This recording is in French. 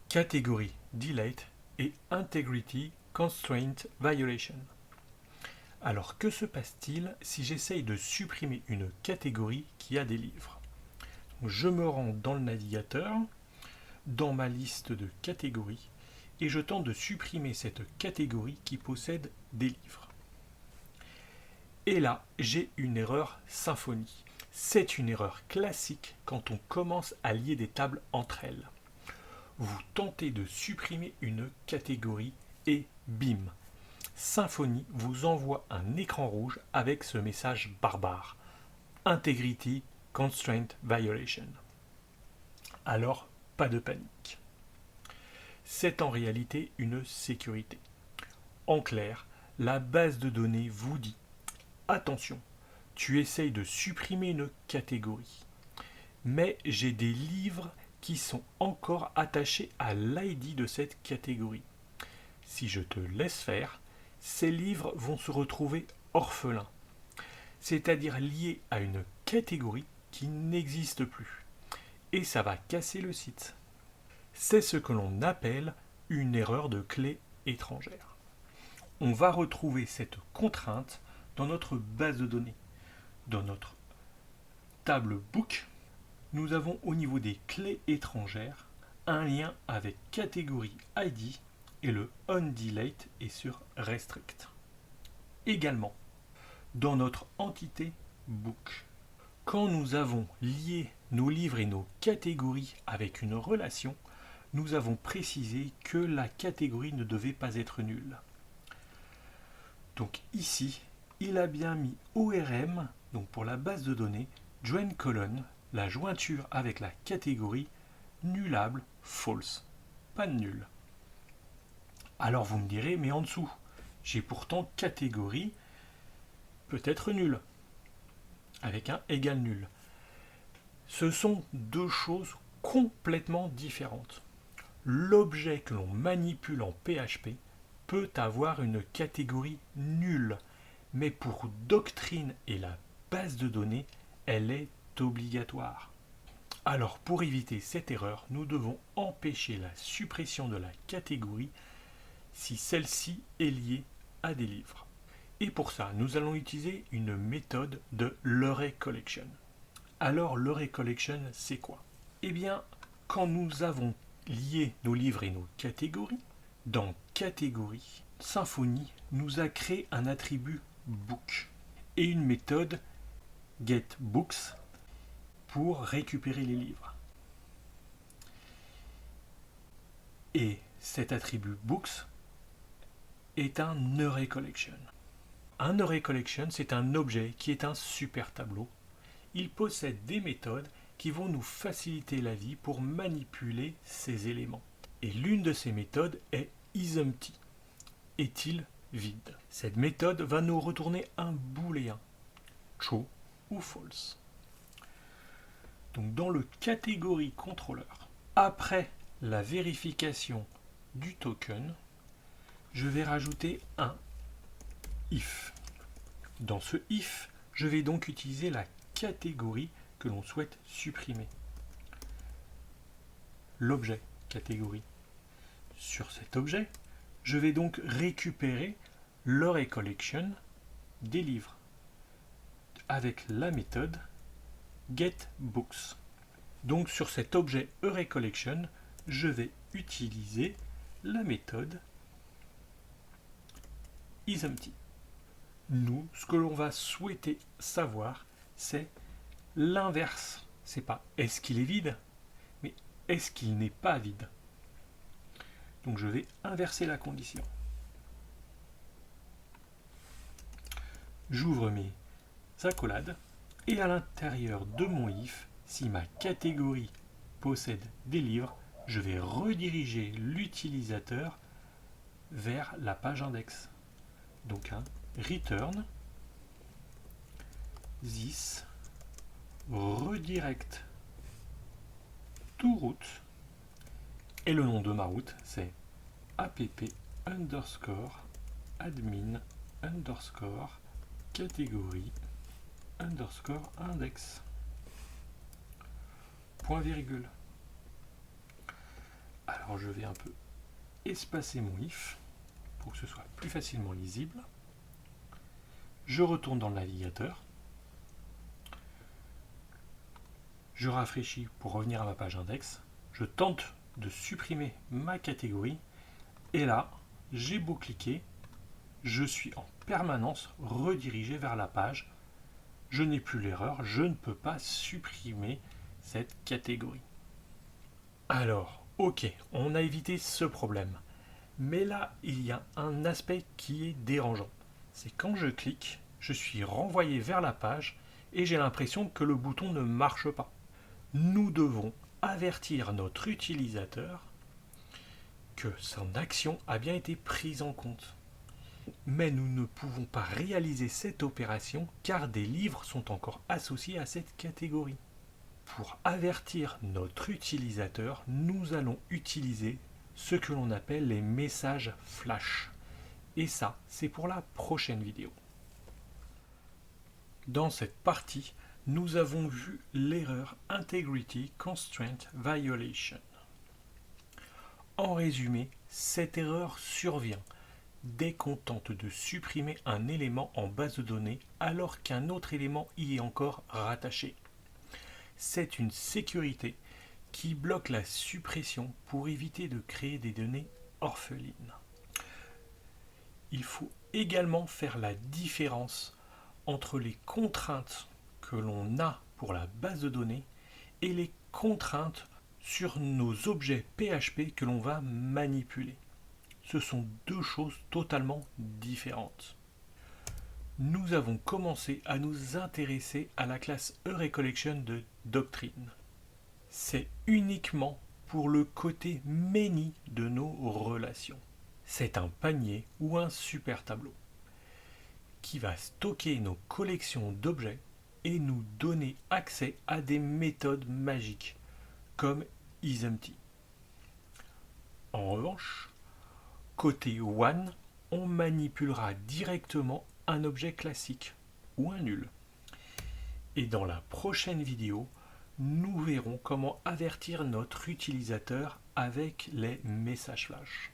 Catégorie delete et integrity constraint violation. Alors que se passe-t-il si j'essaye de supprimer une catégorie qui a des livres? Je me rends dans le navigateur, dans ma liste de catégories, et je tente de supprimer cette catégorie qui possède des livres. Et là, j'ai une erreur Symfony. C'est une erreur classique quand on commence à lier des tables entre elles. Vous tentez de supprimer une catégorie et bim, Symfony vous envoie un écran rouge avec ce message barbare. Integrity Constraint Violation. Alors, pas de panique. C'est en réalité une sécurité. En clair, la base de données vous dit « Attention, tu essayes de supprimer une catégorie, mais j'ai des livres qui sont encore attachés à l'ID de cette catégorie. Si je te laisse faire, ces livres vont se retrouver orphelins, c'est-à-dire liés à une catégorie qui n'existe plus. Et ça va casser le site. C'est ce que l'on appelle une erreur de clé étrangère. On va retrouver cette contrainte dans notre base de données. Dans notre table book, nous avons au niveau des clés étrangères un lien avec catégorie ID et le onDelete est sur restrict. Également, dans notre entité book, quand nous avons lié nos livres et nos catégories avec une relation, nous avons précisé que la catégorie ne devait pas être nulle. Donc ici, il a bien mis ORM, donc pour la base de données, join colon, la jointure avec la catégorie nullable false, pas de nul. Alors vous me direz, mais en dessous, j'ai pourtant catégorie peut-être nulle, avec un égal nul. Ce sont deux choses complètement différentes. L'objet que l'on manipule en PHP peut avoir une catégorie nulle, mais pour doctrine et la base de données, elle est obligatoire. Alors pour éviter cette erreur, nous devons empêcher la suppression de la catégorie si celle-ci est liée à des livres. Et pour ça, nous allons utiliser une méthode de l'array collection. Alors l'array collection, c'est quoi? Eh bien, quand nous avons lié nos livres et nos catégories, dans catégorie, Symfony nous a créé un attribut book et une méthode getBooks pour récupérer les livres. Et cet attribut books est un array collection. Un array collection, c'est un objet qui est un super tableau. Il possède des méthodes qui vont nous faciliter la vie pour manipuler ces éléments. Et l'une de ces méthodes est isEmpty. Est-il vide? Cette méthode va nous retourner un booléen, true ou false. Donc dans le catégorie contrôleur, après la vérification du token, je vais rajouter un if. Dans ce if, je vais donc utiliser la catégorie que l'on souhaite supprimer. L'objet catégorie. Sur cet objet, je vais donc récupérer l'array collection des livres avec la méthode getBooks. Donc sur cet objet array collection, je vais utiliser la méthode isEmpty. Nous, ce que l'on va souhaiter savoir, c'est l'inverse. C'est pas est-ce qu'il est vide, mais est-ce qu'il n'est pas vide. Donc je vais inverser la condition. J'ouvre mes accolades et à l'intérieur de mon if, si ma catégorie possède des livres, je vais rediriger l'utilisateur vers la page index. Donc un return this redirect to route et le nom de ma route c'est app underscore admin underscore catégorie underscore index point virgule. Alors je vais un peu espacer mon if pour que ce soit plus facilement lisible. Je retourne dans le navigateur. Je rafraîchis pour revenir à ma page index. Je tente de supprimer ma catégorie. Et là, j'ai beau cliquer, je suis en permanence redirigé vers la page. Je n'ai plus l'erreur, je ne peux pas supprimer cette catégorie. Alors, ok, on a évité ce problème. Mais là, il y a un aspect qui est dérangeant. C'est quand je clique, je suis renvoyé vers la page et j'ai l'impression que le bouton ne marche pas. Nous devons avertir notre utilisateur que son action a bien été prise en compte. Mais nous ne pouvons pas réaliser cette opération car des livres sont encore associés à cette catégorie. Pour avertir notre utilisateur, nous allons utiliser ce que l'on appelle les messages flash. Et ça, c'est pour la prochaine vidéo. Dans cette partie, nous avons vu l'erreur Integrity Constraint Violation. En résumé, cette erreur survient dès qu'on tente de supprimer un élément en base de données alors qu'un autre élément y est encore rattaché. C'est une sécurité qui bloque la suppression pour éviter de créer des données orphelines. Il faut également faire la différence entre les contraintes que l'on a pour la base de données et les contraintes sur nos objets PHP que l'on va manipuler. Ce sont deux choses totalement différentes. Nous avons commencé à nous intéresser à la classe ArrayCollection de Doctrine. C'est uniquement pour le côté many de nos relations. C'est un panier ou un super tableau qui va stocker nos collections d'objets et nous donner accès à des méthodes magiques comme isEmpty. En revanche, côté one, on manipulera directement un objet classique ou un nul. Et dans la prochaine vidéo, nous verrons comment avertir notre utilisateur avec les messages flash.